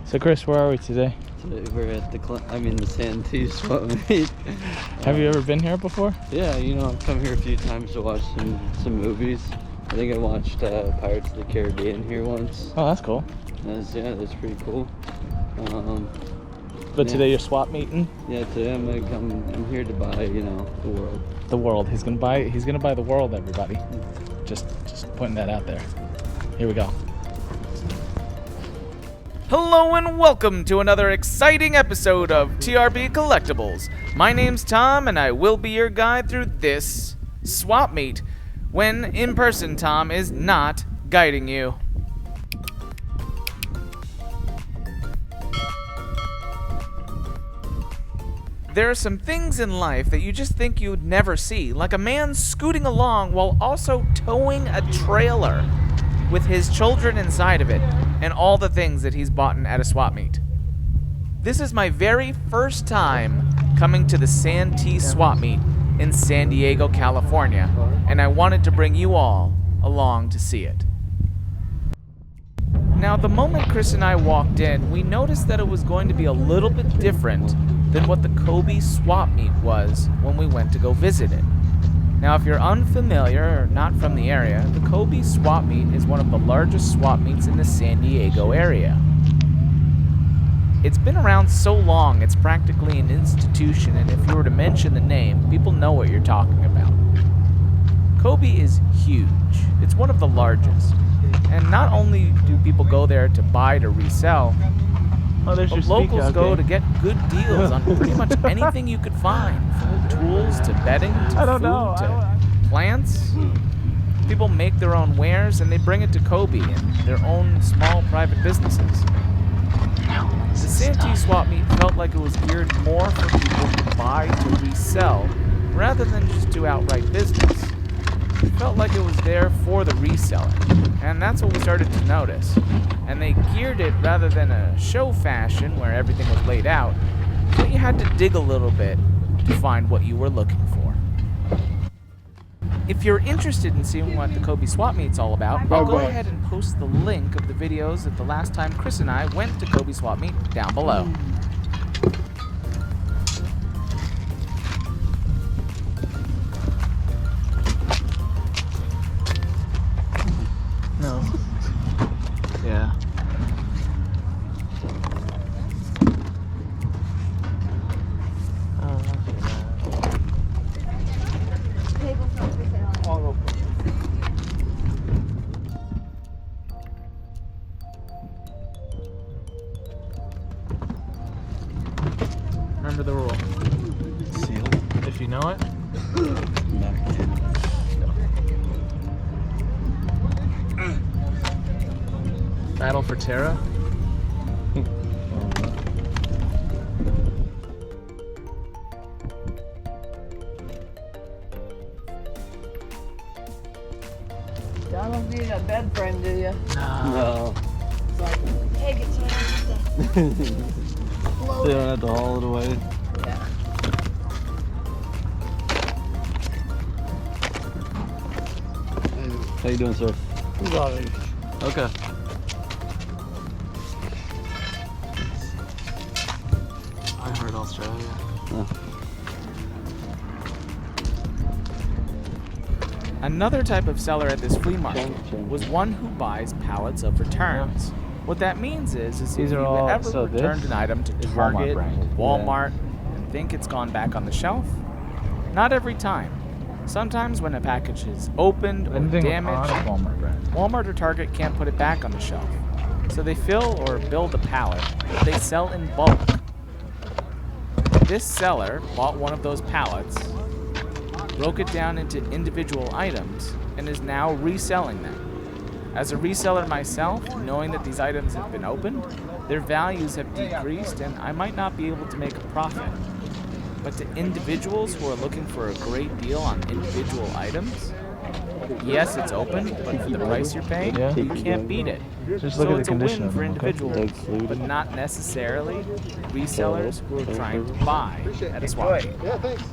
So Chris, where are we today? Today we're at the Santee Swap Meet. Have you ever been here before? Yeah, I've come here a few times to watch some movies. I think I watched Pirates of the Caribbean here once. Oh, that's cool. That's pretty cool. But today you're swap meeting? Yeah, today I'm here to buy, the world. The world. He's gonna buy the world, everybody. Just putting that out there. Here we go. Hello and welcome to another exciting episode of TRB Collectibles. My name's Tom and I will be your guide through this swap meet when in person Tom is not guiding you. There are some things in life that you just think you'd never see, like a man scooting along while also towing a trailer with his children inside of it and all the things that he's bought at a swap meet. This is my very first time coming to the Santee Swap Meet in San Diego, California, and I wanted to bring you all along to see it. Now, the moment Chris and I walked in, we noticed that it was going to be a little bit different than what the Kobe Swap Meet was when we went to go visit it. Now, if you're unfamiliar or not from the area, the Kobe Swap Meet is one of the largest swap meets in the San Diego area. It's been around so long, it's practically an institution, and if you were to mention the name, people know what you're talking about. Kobe is huge. It's one of the largest. And not only do people go there to buy to resell, but locals go to get good deals on pretty much anything you could find, from tools to bedding to food to plants. People make their own wares and they bring it to Kobe and their own small private businesses. The Santee Swap Meet felt like it was geared more for people to buy to resell rather than just do outright business. It felt like it was there for the reseller, and that's what we started to notice. And they geared it rather than a show fashion where everything was laid out, so you had to dig a little bit to find what you were looking for. If you're interested in seeing what the Kobe Swap Meet's all about, I'll go ahead and post the link of the videos of the last time Chris and I went to Kobe Swap Meet down below. No. Yeah. Remember the rule. Seal. If you know it. Battle for Terra. Y'all don't need a bed frame, do you? No. It's like, take it so I don't have to blow They it. don't have to haul it away. Yeah. How you doing, sir? Okay. I heard Australia. Another type of seller at this flea market was one who buys pallets of returns. What that means is if These are you all- ever so returned this an item to is Target, Walmart brand. Walmart, and think it's gone back on the shelf, not every time. Sometimes when a package is opened or Anything damaged, on a Walmart brand. Walmart or Target can't put it back on the shelf. So they fill or build a pallet that they sell in bulk. This seller bought one of those pallets, broke it down into individual items, and is now reselling them. As a reseller myself, knowing that these items have been opened, their values have decreased and I might not be able to make a profit. But to individuals who are looking for a great deal on individual items, yes, it's open, but for the price you're paying, Yeah. you can't beat it. Just So look at it's the a condition win of for them, okay? individuals, but not necessarily resellers who are trying to buy at a swap meet. Yeah, thanks.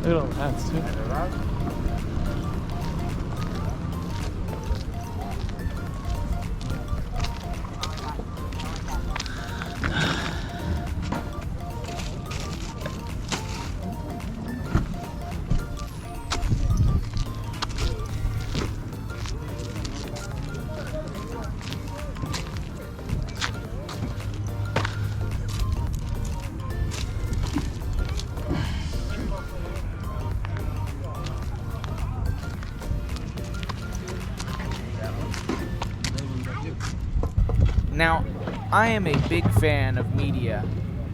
Look at all the hats too. Now, I am a big fan of media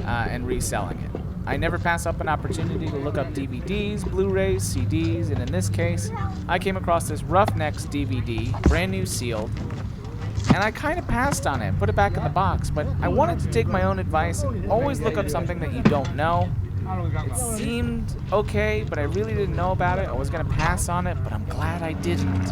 and reselling it. I never pass up an opportunity to look up DVDs, Blu-rays, CDs, and in this case, I came across this Roughnecks DVD, brand new sealed, and I kind of passed on it, put it back in the box, but I wanted to take my own advice and always look up something that you don't know. It seemed okay, but I really didn't know about it. I was going to pass on it, but I'm glad I didn't.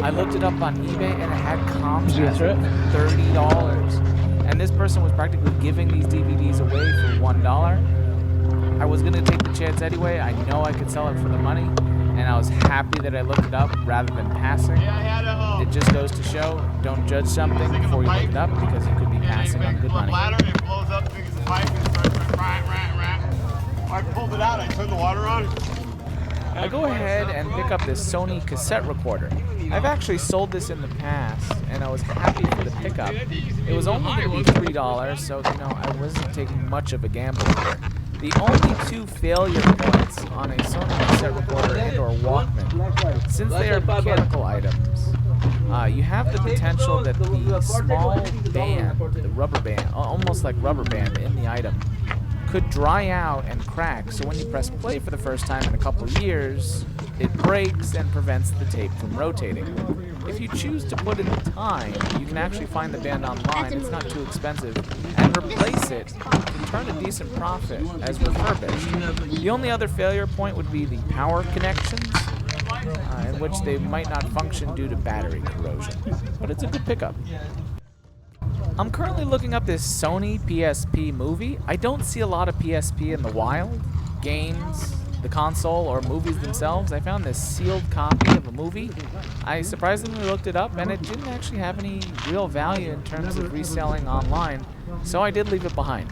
I looked it up on eBay, and it had comps at $30. And this person was practically giving these DVDs away for $1. I was going to take the chance anyway. I know I could sell it for the money, and I was happy that I looked it up rather than passing. It just goes to show, don't judge something before you look it up, because you could be passing on good money. It blows up, big as a pipe, and starts I pulled it out, I turned the water on. I go ahead and pick up this Sony cassette recorder. I've actually sold this in the past, and I was happy for the pickup. It was only going to be $3, so, I wasn't taking much of a gamble here. The only two failure points on a Sony cassette recorder and or Walkman, since they are mechanical items, you have the potential that the small band, the rubber band, almost like rubber band in the item, could dry out and crack, so when you press play for the first time in a couple of years, it breaks and prevents the tape from rotating. If you choose to put in the time, you can actually find the band online, it's not too expensive, and replace it to turn a decent profit as refurbished. The only other failure point would be the power connections, in which they might not function due to battery corrosion, but it's a good pickup. I'm currently looking up this Sony PSP movie. I don't see a lot of PSP in the wild. Games, the console, or movies themselves. I found this sealed copy of a movie. I surprisingly looked it up, and it didn't actually have any real value in terms of reselling online, so I did leave it behind.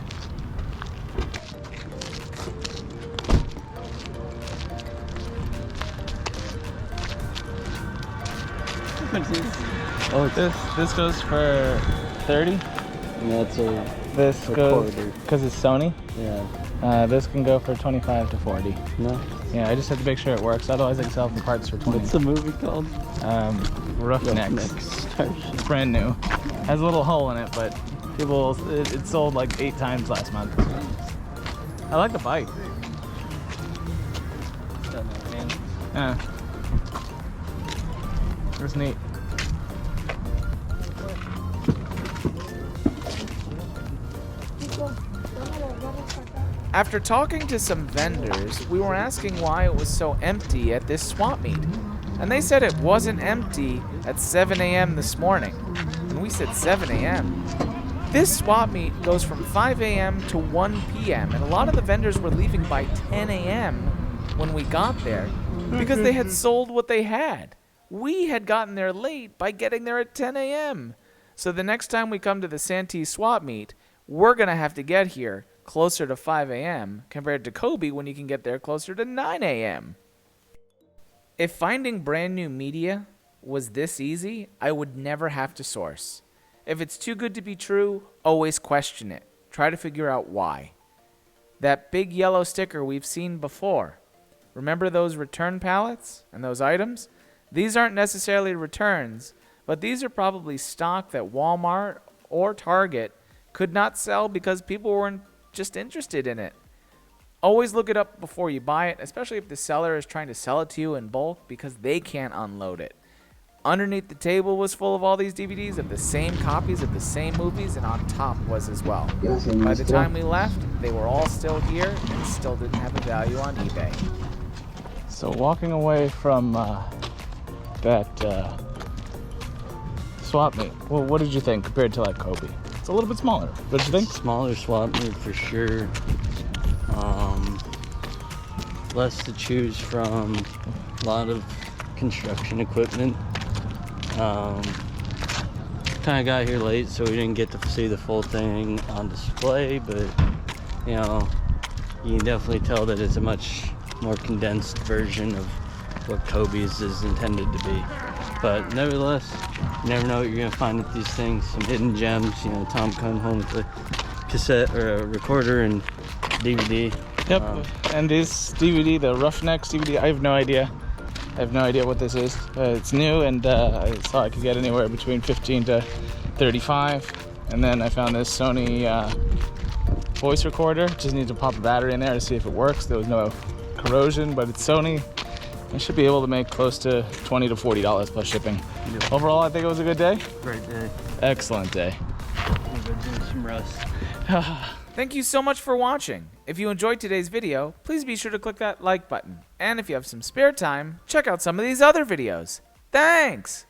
Oh, this goes for 30. And that's a This goes because it's Sony. yeah. This can go for 25 to 40. No. Yeah, I just have to make sure it works. Otherwise, I can sell the parts for 20. What's the movie called? Roughnecks. It's brand new. Has a little hole in it, but it sold like 8 times last month. I like the bike. Yeah. It's neat. After talking to some vendors, we were asking why it was so empty at this swap meet. And they said it wasn't empty at 7 a.m. this morning. And we said 7 a.m. This swap meet goes from 5 a.m. to 1 p.m. And a lot of the vendors were leaving by 10 a.m. when we got there because they had sold what they had. We had gotten there late by getting there at 10 a.m. So the next time we come to the Santee Swap Meet, we're going to have to get here closer to 5 a.m. compared to Kobe when you can get there closer to 9 a.m. If finding brand new media was this easy, I would never have to source. If it's too good to be true, always question it. Try to figure out why. That big yellow sticker we've seen before. Remember those return pallets and those items? These aren't necessarily returns, but these are probably stock that Walmart or Target could not sell because people weren't just interested in it. Always look it up before you buy it, especially if the seller is trying to sell it to you in bulk because they can't unload it. Underneath the table was full of all these DVDs of the same copies of the same movies, and on top was as well. By the time we left, they were all still here and still didn't have a value on eBay. So walking away from that swap meet, well, what did you think compared to like Kobe? It's a little bit smaller. What did you think? Smaller swap meet for sure. less to choose from, a lot of construction equipment. Kind of got here late, so we didn't get to see the full thing on display, but you know, you can definitely tell that it's a much more condensed version of what Kobe's is intended to be. But nevertheless, you never know what you're gonna find at these things. Some hidden gems. You know, Tom come home with a cassette or a recorder and DVD. Yep. And this DVD, the Roughnecks DVD, I have no idea. I have no idea what this is. It's new, and I saw I could get anywhere between 15 to 35. And then I found this Sony voice recorder. Just need to pop a battery in there to see if it works. There was no corrosion, but it's Sony. I should be able to make close to $20 to $40 plus shipping. Yep. Overall, I think it was a good day. Great day. Excellent day. I'm gonna do some rust. Thank you so much for watching. If you enjoyed today's video, please be sure to click that like button. And if you have some spare time, check out some of these other videos. Thanks!